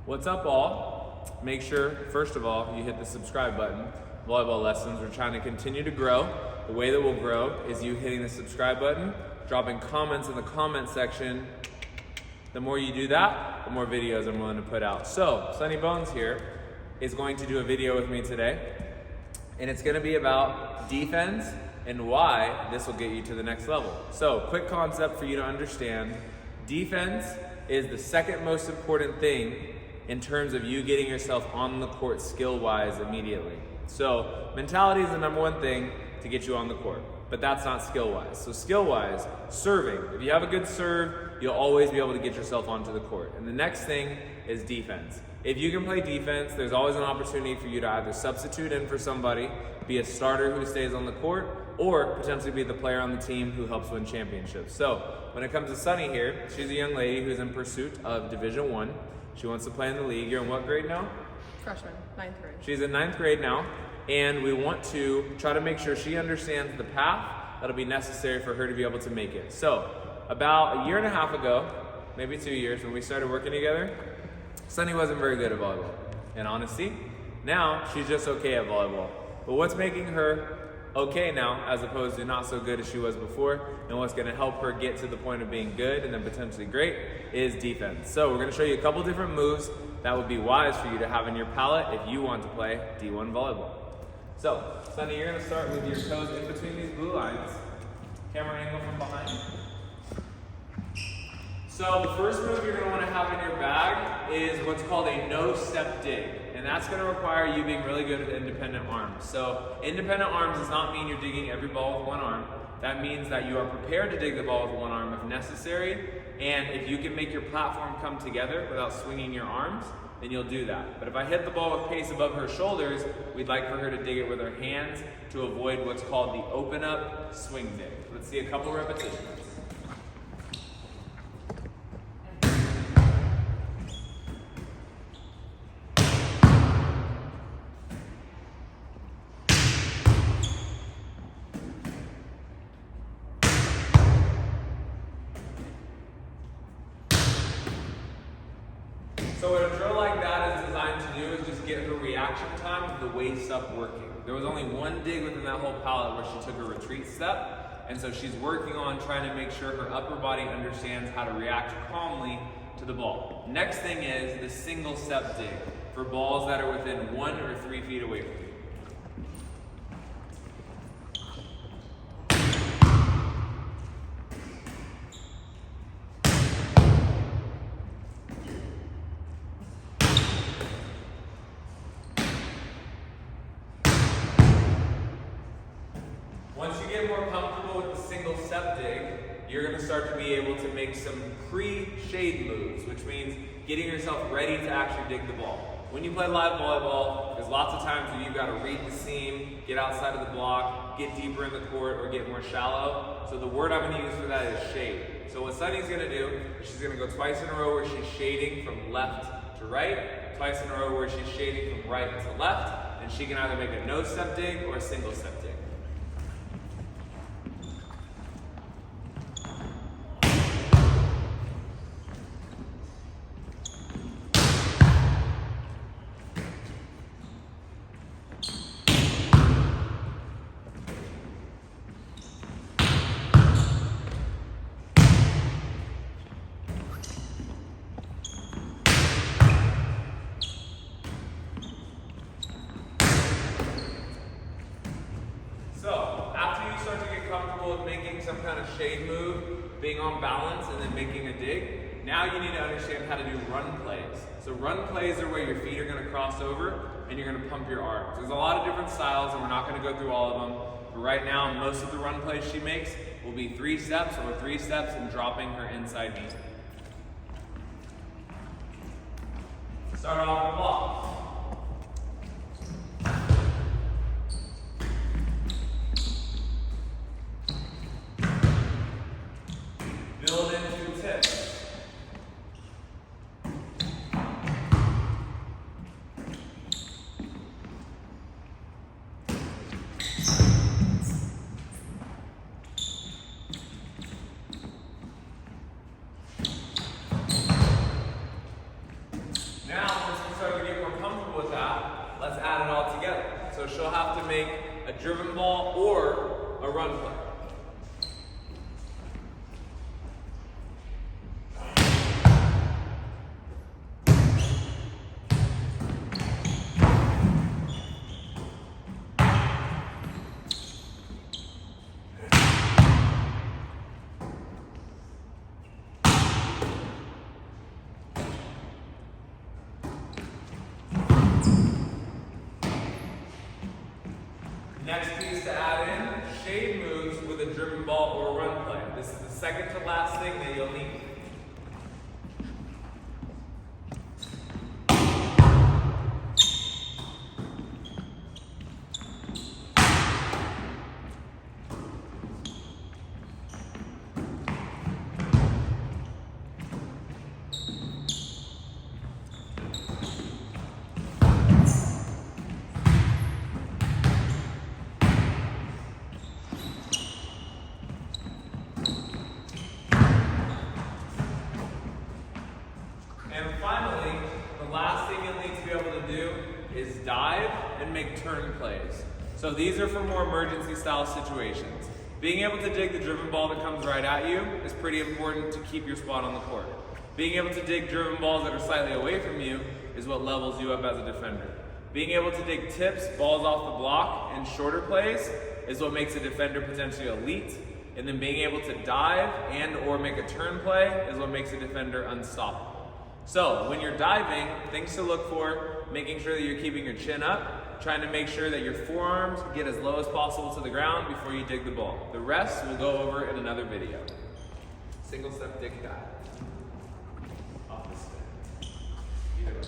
What's up, all? Make sure, first of all, you hit the subscribe button. Volleyball Lessons, we're trying to continue to grow. The way that we'll grow is you hitting the subscribe button, dropping comments in the comment section. The more you do that, the more videos I'm willing to put out. So, Sunny Bones here is going to do a video with me today, and it's gonna be about defense and why this will get you to the next level. So, quick concept for you to understand. Defense is the second most important thing in terms of you getting yourself on the court skill-wise immediately. So mentality is the number one thing to get you on the court, but that's not skill-wise. So skill-wise, serving. If you have a good serve, you'll always be able to get yourself onto the court. And the next thing is defense. If you can play defense, there's always an opportunity for you to either substitute in for somebody, be a starter who stays on the court, or potentially be the player on the team who helps win championships. So when it comes to Sunny here, she's a young lady who's in pursuit of Division I. She wants to play in the league. You're in what grade now? Freshman, 9th grade. She's in 9th grade now, and we want to try to make sure she understands the path that'll be necessary for her to be able to make it. So about a year and a half ago, maybe 2 years, when we started working together, Sunny wasn't very good at volleyball. In honesty, now she's just okay at volleyball. But what's making her okay now, as opposed to not so good as she was before, and what's going to help her get to the point of being good and then potentially great, is defense. So we're going to show you a couple different moves that would be wise for you to have in your palette if you want to play D1 volleyball. So, Sunny, you're going to start with your toes in between these blue lines. Camera angle from behind. So the first move you're going to want to have in your bag is what's called a no-step dig. And that's going to require you being really good with independent arms. So independent arms does not mean you're digging every ball with one arm. That means that you are prepared to dig the ball with one arm if necessary. And if you can make your platform come together without swinging your arms, then you'll do that. But if I hit the ball with pace above her shoulders, we'd like for her to dig it with her hands to avoid what's called the open up swing dig. Let's see a couple repetitions. So what a drill like that is designed to do is just get her reaction time of the waist up working. There was only one dig within that whole palette where she took a retreat step, and so she's working on trying to make sure her upper body understands how to react calmly to the ball. Next thing is the single step dig for balls that are within 1 or 3 feet away from you. Once you get more comfortable with the single step dig, you're going to start to be able to make some pre-shade moves, which means getting yourself ready to actually dig the ball. When you play live volleyball, there's lots of times where you've got to read the seam, get outside of the block, get deeper in the court, or get more shallow. So the word I'm going to use for that is shade. So what Sunny's going to do is she's going to go twice in a row where she's shading from left to right, twice in a row where she's shading from right to left, and she can either make a no-step dig or a single step dig. So, after you start to get comfortable with making some kind of shade move, being on balance, and then making a dig, now you need to understand how to do run plays. So run plays are where your feet are going to cross over and you're going to pump your arms. There's a lot of different styles and we're not going to go through all of them. But right now, most of the run plays she makes will be 3 steps or 3 steps and dropping her inside knee. Start off the block. Build into tips. or run play. Next piece to add in, shade moves with a driven ball or run play. This is the second to last thing that you'll need. And finally, the last thing you'll need to be able to do is dive and make turn plays. So these are for more emergency style situations. Being able to dig the driven ball that comes right at you is pretty important to keep your spot on the court. Being able to dig driven balls that are slightly away from you is what levels you up as a defender. Being able to dig tips, balls off the block, and shorter plays is what makes a defender potentially elite. And then being able to dive and or make a turn play is what makes a defender unstoppable. So when you're diving, things to look for: making sure that you're keeping your chin up, trying to make sure that your forearms get as low as possible to the ground before you dig the ball. The rest we'll go over in another video. Single step dig dive. Off the spin. Either way.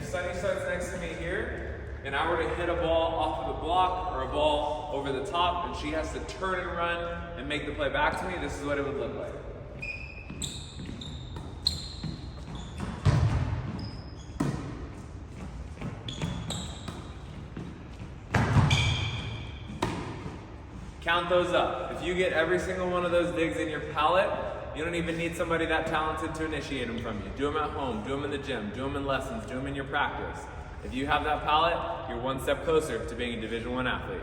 Sunny starts next to me here, and I were to hit a ball off of the block or a ball over the top, and she has to turn and run and make the play back to me, this is what it would look like. Count those up. If you get every single one of those digs in your palette, you don't even need somebody that talented to initiate them from you. Do them at home, do them in the gym, do them in lessons, do them in your practice. If you have that palette, you're one step closer to being a Division I athlete.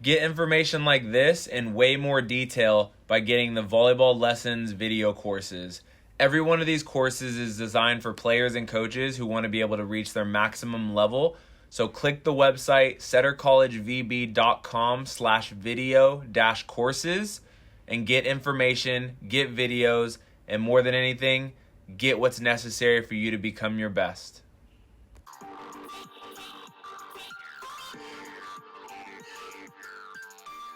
Get information like this in way more detail by getting the Volleyball Lessons video courses. Every one of these courses is designed for players and coaches who want to be able to reach their maximum level. So click the website settercollegevb.com/video-courses and get information, get videos, and more than anything, get what's necessary for you to become your best.